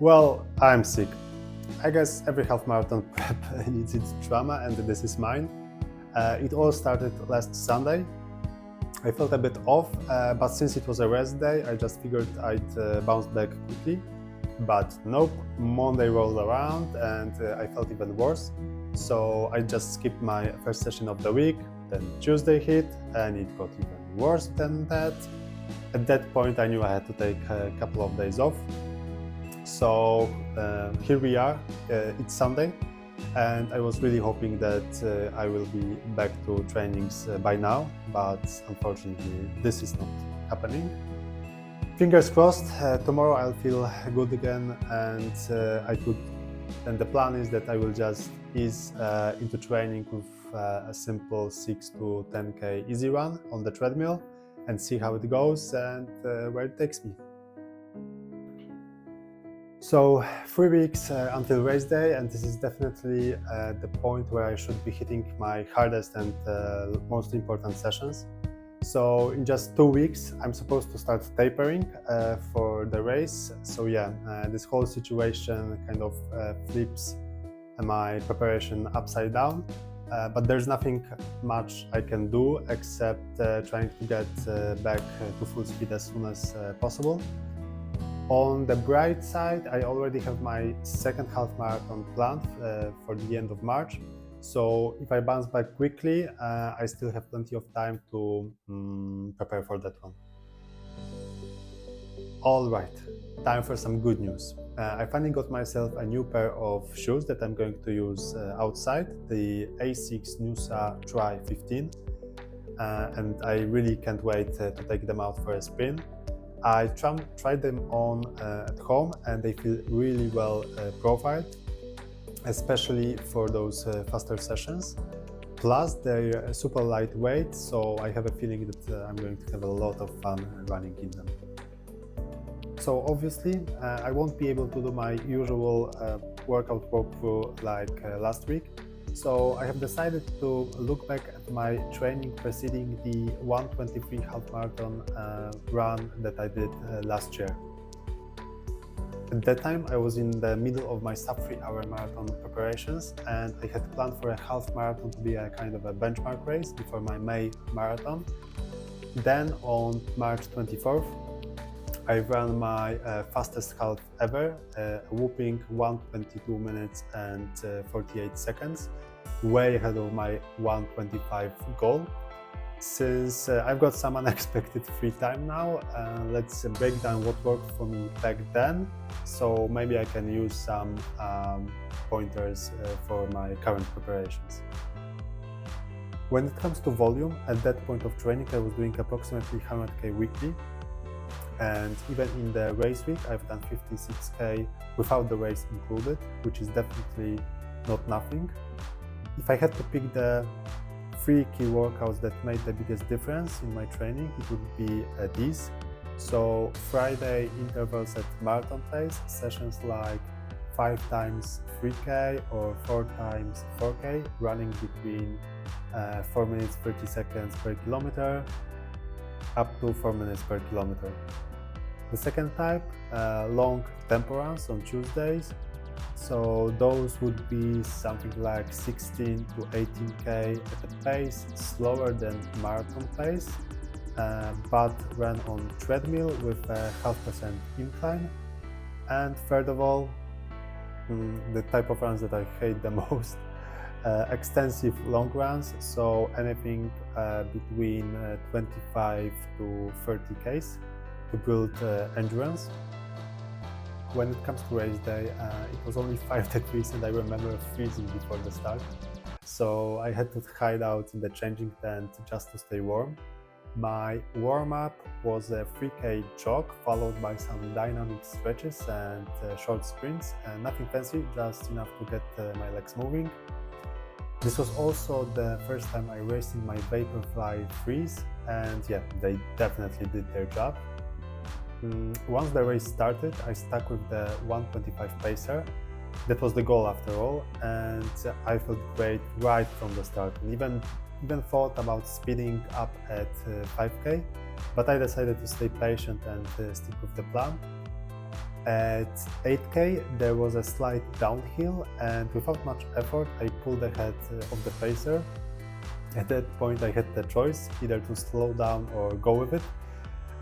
Well, I'm sick. I guess every half marathon prep needs its drama, and this is mine. It all started last Sunday. I felt a bit off, but since it was a rest day, I just figured I'd bounce back quickly. But nope, Monday rolled around and I felt even worse. So I just skipped my first session of the week. Then Tuesday hit and it got even worse than that. At that point, I knew I had to take a couple of days off. So here we are, it's Sunday, and I was really hoping that I will be back to trainings by now, but unfortunately this is not happening. Fingers crossed, tomorrow I'll feel good again, and and the plan is that I will just ease into training with a simple 6 to 10k easy run on the treadmill and see how it goes and where it takes me. So 3 weeks until race day, and this is definitely the point where I should be hitting my hardest and most important sessions. So in just 2 weeks, I'm supposed to start tapering for the race. So yeah, this whole situation kind of flips my preparation upside down. But there's nothing much I can do except trying to get back to full speed as soon as possible. On the bright side, I already have my second half marathon planned for the end of March. So if I bounce back quickly, I still have plenty of time to prepare for that one. All right, time for some good news. I finally got myself a new pair of shoes that I'm going to use outside, the Asics Noosa Tri 15. And I really can't wait to take them out for a spin. I tried them on at home and they feel really well profiled, especially for those faster sessions. Plus they're super lightweight, so I have a feeling that I'm going to have a lot of fun running in them. So obviously I won't be able to do my usual workout walkthrough like last week. So I have decided to look back at my training preceding the 1:23 half marathon run that I did last year. At that time, I was in the middle of my sub-3-hour marathon preparations, and I had planned for a half marathon to be a kind of a benchmark race before my May marathon. Then on March 24th, I ran my fastest half ever, a whopping 1:22 minutes and 48 seconds, way ahead of my 1:25 goal. Since I've got some unexpected free time now, let's break down what worked for me back then, so maybe I can use some pointers for my current preparations. When it comes to volume, at that point of training I was doing approximately 100k weekly. And even in the race week, I've done 56k without the race included, which is definitely not nothing. If I had to pick the 3 key workouts that made the biggest difference in my training, it would be these. So Friday intervals at marathon pace, sessions like 5 times 3k or 4 times 4k, running between 4 minutes 30 seconds per kilometer up to 4 minutes per kilometer. The second type, long tempo runs on Tuesdays. So those would be something like 16 to 18k at a pace slower than marathon pace, but run on treadmill with a 0.5% incline. And third of all, the type of runs that I hate the most, extensive long runs, so anything between 25 to 30 k's to build endurance. When it comes to race day, it was only 5 degrees and I remember freezing before the start, so I had to hide out in the changing tent just to stay warm. My warm-up was a 3k jog followed by some dynamic stretches and short sprints, nothing fancy, just enough to get my legs moving. This was also the first time I raced in my Vaporfly 3s, and yeah, they definitely did their job. Once the race started, I stuck with the 1:25 pacer. That was the goal after all, and I felt great right from the start, and even thought about speeding up at 5k, but I decided to stay patient and stick with the plan. At 8K there was a slight downhill, and without much effort I pulled ahead of the pacer. At that point I had the choice either to slow down or go with it.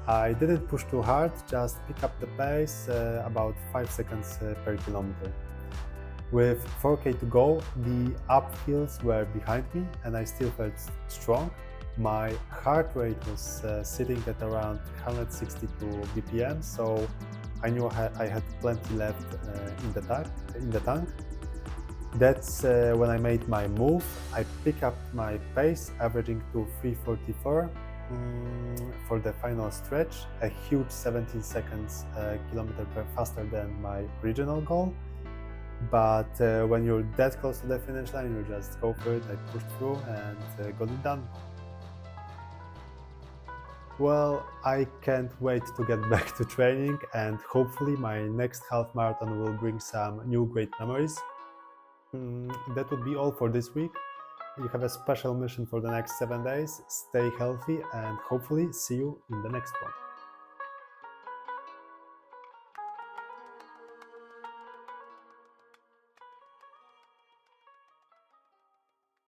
I didn't push too hard, just pick up the pace about 5 seconds per kilometer. With 4K to go, the uphills were behind me and I still felt strong. My heart rate was sitting at around 162 BPM, so I knew I had plenty left in the tank. That's when I made my move. I pick up my pace, averaging to 344 for the final stretch, a huge 17 seconds kilometer per faster than my original goal. But when you're that close to the finish line, you just go for it. I pushed through and got it done. Well, I can't wait to get back to training, and hopefully my next half marathon will bring some new great memories. That would be all for this week. You have a special mission for the next 7 days. Stay healthy and hopefully see you in the next one.